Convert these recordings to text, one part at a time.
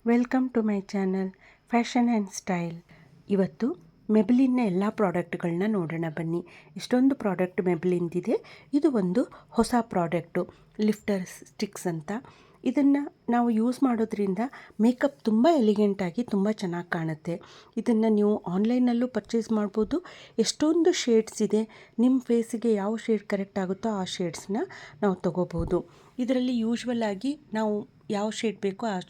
Welcome to my channel fashion and style. ಇವತ್ತು ಮೆಬ್ಲಿನ್ನ ಎಲ್ಲ ಪ್ರಾಡಕ್ಟ್ಗಳನ್ನ ನೋಡೋಣ ಬನ್ನಿ. ಇಷ್ಟೊಂದು ಪ್ರಾಡಕ್ಟ್ ಮೆಬ್ಲಿಂದಿದೆ. ಇದು ಒಂದು ಹೊಸ ಪ್ರಾಡಕ್ಟು, ಲಿಫ್ಟರ್ ಸ್ಟಿಕ್ಸ್ ಅಂತ. ಇದನ್ನು ನಾವು ಯೂಸ್ ಮಾಡೋದ್ರಿಂದ ಮೇಕಪ್ ತುಂಬ ಎಲಿಗೆಂಟಾಗಿ ತುಂಬ ಚೆನ್ನಾಗಿ ಕಾಣುತ್ತೆ. ಇದನ್ನು ನೀವು ಆನ್ಲೈನಲ್ಲೂ ಪರ್ಚೇಸ್ ಮಾಡ್ಬೋದು. ಎಷ್ಟೊಂದು ಶೇಡ್ಸ್ ಇದೆ. ನಿಮ್ಮ ಫೇಸಿಗೆ ಯಾವ ಶೇಡ್ ಕರೆಕ್ಟ್ ಆಗುತ್ತೋ ಆ ಶೇಡ್ಸ್ನ ನಾವು ತೊಗೋಬೋದು. ಇದರಲ್ಲಿ ಯೂಶ್ವಲ್ ಆಗಿ ನಾವು ಯಾವ ಶೇಡ್ ಬೇಕೋ ಆ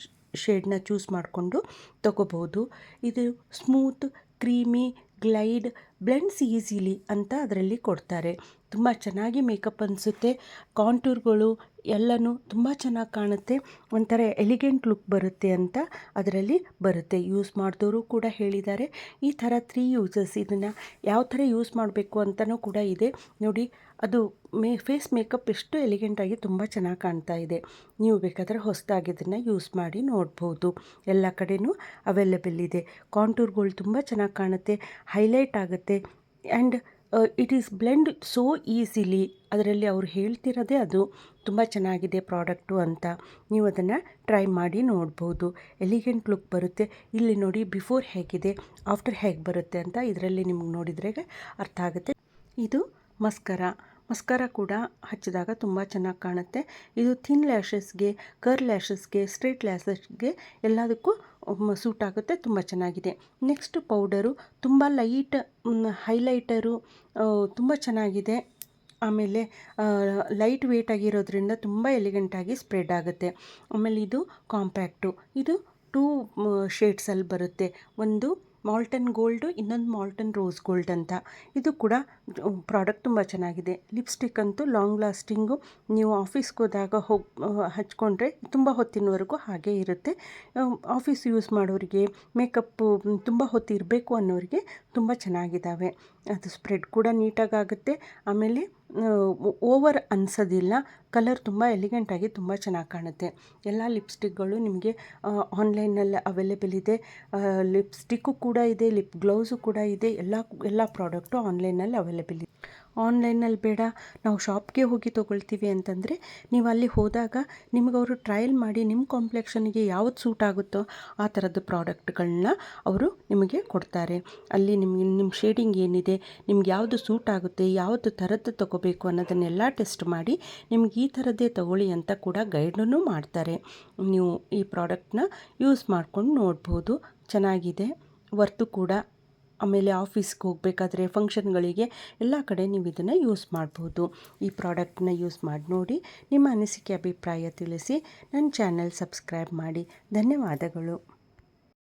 ಶೇಡ್ನ ಚೂಸ್ ಮಾಡಿಕೊಂಡು ತೊಗೋಬೋದು. ಇದು smooth, creamy, glide, blends easily ಅಂತ ಅದರಲ್ಲಿ ಕೊಡ್ತಾರೆ. ತುಂಬ ಚೆನ್ನಾಗಿ ಮೇಕಪ್ ಅನಿಸುತ್ತೆ. ಕಾಂಟೂರ್ಗಳು ಎಲ್ಲನೂ ತುಂಬ ಚೆನ್ನಾಗಿ ಕಾಣುತ್ತೆ. ಒಂಥರ ಎಲಿಗೆಂಟ್ ಲುಕ್ ಬರುತ್ತೆ ಅಂತ ಅದರಲ್ಲಿ ಬರುತ್ತೆ. ಯೂಸ್ ಮಾಡಿದವರು ಕೂಡ ಹೇಳಿದ್ದಾರೆ. ಈ ಥರ 3 ಯೂಸಸ್, ಇದನ್ನು ಯಾವ ಥರ ಯೂಸ್ ಮಾಡಬೇಕು ಅಂತಲೂ ಕೂಡ ಇದೆ ನೋಡಿ. ಅದು ಫೇಸ್ ಮೇಕಪ್ ಎಷ್ಟು ಎಲಿಗೆಂಟಾಗಿ ತುಂಬ ಚೆನ್ನಾಗಿ ಕಾಣ್ತಾ ಇದೆ. ನೀವು ಬೇಕಾದರೆ ಹೊಸದಾಗಿ ಇದನ್ನು ಯೂಸ್ ಮಾಡಿ ನೋಡ್ಬೋದು. ಎಲ್ಲ ಕಡೆಯೂ ಅವೈಲೇಬಲ್ ಇದೆ. ಕಾಂಟೂರ್ಗಳು ತುಂಬ ಚೆನ್ನಾಗಿ ಕಾಣುತ್ತೆ, ಹೈಲೈಟ್ ಆಗುತ್ತೆ. And it is blend so easily. ಅದರಲ್ಲಿ ಅವ್ರು ಹೇಳ್ತಿರೋದೇ ಅದು. ತುಂಬ ಚೆನ್ನಾಗಿದೆ ಪ್ರಾಡಕ್ಟು ಅಂತ. ನೀವು ಅದನ್ನು ಟ್ರೈ ಮಾಡಿ ನೋಡ್ಬೋದು. ಎಲಿಗೆಂಟ್ ಲುಕ್ ಬರುತ್ತೆ. ಇಲ್ಲಿ ನೋಡಿ, ಬಿಫೋರ್ ಹೇಗಿದೆ, ಆಫ್ಟರ್ ಹೇಗೆ ಬರುತ್ತೆ ಅಂತ ಇದರಲ್ಲಿ ನಿಮ್ಗೆ ನೋಡಿದರೆ ಅರ್ಥ ಆಗುತ್ತೆ. ಇದು ಮಸ್ಕರ ಕೂಡ ಹಚ್ಚಿದಾಗ ತುಂಬ ಚೆನ್ನಾಗಿ ಕಾಣುತ್ತೆ. ಇದು ಥಿನ್ ಲ್ಯಾಶಸ್ಗೆ, ಕರ್ಲ್ ಲ್ಯಾಶಸ್ಗೆ, ಸ್ಟ್ರೇಟ್ ಲ್ಯಾಶಸ್ಗೆ ಎಲ್ಲದಕ್ಕೂ ಸೂಟ್ ಆಗುತ್ತೆ. ತುಂಬ ಚೆನ್ನಾಗಿದೆ. ನೆಕ್ಸ್ಟ್ ಪೌಡರು ತುಂಬ ಲೈಟ್ ಹೈಲೈಟರು, ತುಂಬ ಚೆನ್ನಾಗಿದೆ. ಆಮೇಲೆ ಲೈಟ್ ವೇಟ್ ಆಗಿರೋದ್ರಿಂದ ತುಂಬ ಎಲಿಗೆಂಟಾಗಿ ಸ್ಪ್ರೆಡ್ ಆಗುತ್ತೆ. ಆಮೇಲೆ ಇದು ಕಾಂಪ್ಯಾಕ್ಟು. ಇದು 2 ಶೇಡ್ಸಲ್ಲಿ ಬರುತ್ತೆ. ಒಂದು ಮಾಲ್ಟನ್ ಗೋಲ್ಡು, ಇನ್ನೊಂದು ಮಾಲ್ಟನ್ ರೋಸ್ ಗೋಲ್ಡ್ ಅಂತ. ಇದು ಕೂಡ ಪ್ರಾಡಕ್ಟ್ ತುಂಬ ಚೆನ್ನಾಗಿದೆ. ಲಿಪ್ಸ್ಟಿಕ್ ಅಂತೂ ಲಾಂಗ್ ಲಾಸ್ಟಿಂಗು. ನೀವು ಆಫೀಸ್ಗೆ ಹೋದಾಗ ಹಚ್ಕೊಂಡ್ರೆ ತುಂಬ ಹೊತ್ತಿನವರೆಗೂ ಹಾಗೇ ಇರುತ್ತೆ. ಆಫೀಸ್ ಯೂಸ್ ಮಾಡೋರಿಗೆ, ಮೇಕಪ್ಪು ತುಂಬ ಹೊತ್ತು ಇರಬೇಕು ಅನ್ನೋರಿಗೆ ತುಂಬ ಚೆನ್ನಾಗಿದ್ದಾವೆ. ಅದು ಸ್ಪ್ರೆಡ್ ಕೂಡ ನೀಟಾಗುತ್ತೆ. ಆಮೇಲೆ ಓವರ್ ಅನಿಸೋದಿಲ್ಲ. ಕಲರ್ ತುಂಬ ಎಲಿಗೆಂಟಾಗಿ ತುಂಬ ಚೆನ್ನಾಗಿ ಕಾಣುತ್ತೆ. ಎಲ್ಲ ಲಿಪ್ಸ್ಟಿಕ್ಗಳು ನಿಮಗೆ ಆನ್ಲೈನಲ್ಲಿ ಅವೈಲೇಬಲ್ ಇದೆ. ಲಿಪ್ಸ್ಟಿಕ್ಕು ಕೂಡ ಇದೆ, ಲಿಪ್ ಗ್ಲೌಸು ಕೂಡ ಇದೆ. ಎಲ್ಲ ಪ್ರಾಡಕ್ಟು ಆನ್ಲೈನಲ್ಲಿ ಅವೈಲೇಬಲ್ ಇದೆ. ಆನ್ಲೈನಲ್ಲಿ ಬೇಡ, ನಾವು ಶಾಪ್ಗೆ ಹೋಗಿ ತೊಗೊಳ್ತೀವಿ ಅಂತಂದರೆ ನೀವು ಅಲ್ಲಿ ಹೋದಾಗ ನಿಮ್ಗೆ ಅವರು ಟ್ರಯಲ್ ಮಾಡಿ ನಿಮ್ಮ ಕಾಂಪ್ಲೆಕ್ಷನ್ಗೆ ಯಾವುದು ಸೂಟ್ ಆಗುತ್ತೋ ಆ ಥರದ್ದು ಪ್ರಾಡಕ್ಟ್ಗಳನ್ನ ಅವರು ನಿಮಗೆ ಕೊಡ್ತಾರೆ. ಅಲ್ಲಿ ನಿಮ್ಮ ಶೇಡಿಂಗ್ ಏನಿದೆ, ನಿಮ್ಗೆ ಯಾವುದು ಸೂಟ್ ಆಗುತ್ತೆ, ಯಾವುದು ಥರದ್ದು ತೊಗೋಬೇಕು ಅನ್ನೋದನ್ನೆಲ್ಲ ಟೆಸ್ಟ್ ಮಾಡಿ ನಿಮ್ಗೆ ಈ ಥರದ್ದೇ ತೊಗೊಳ್ಳಿ ಅಂತ ಕೂಡ ಗೈಡನ್ನು ಮಾಡ್ತಾರೆ. ನೀವು ಈ ಪ್ರಾಡಕ್ಟ್ನ ಯೂಸ್ ಮಾಡ್ಕೊಂಡು ನೋಡ್ಬೋದು. ಚೆನ್ನಾಗಿದೆ, ವರ್ತು ಕೂಡ. ಆಮೇಲೆ ಆಫೀಸ್ಗೆ ಹೋಗಬೇಕಾದ್ರೆ, ಫಂಕ್ಷನ್ಗಳಿಗೆ ಎಲ್ಲ ಕಡೆ ನೀವು ಇದನ್ನು ಯೂಸ್ ಮಾಡ್ಬೋದು. ಈ ಪ್ರಾಡಕ್ಟ್ನ ಯೂಸ್ ಮಾಡಿ ನೋಡಿ. ನಿಮ್ಮ ಅನಿಸಿಕೆ, ಅಭಿಪ್ರಾಯ ತಿಳಿಸಿ. ನನ್ನ ಚಾನೆಲ್ ಸಬ್ಸ್ಕ್ರೈಬ್ ಮಾಡಿ. ಧನ್ಯವಾದಗಳು.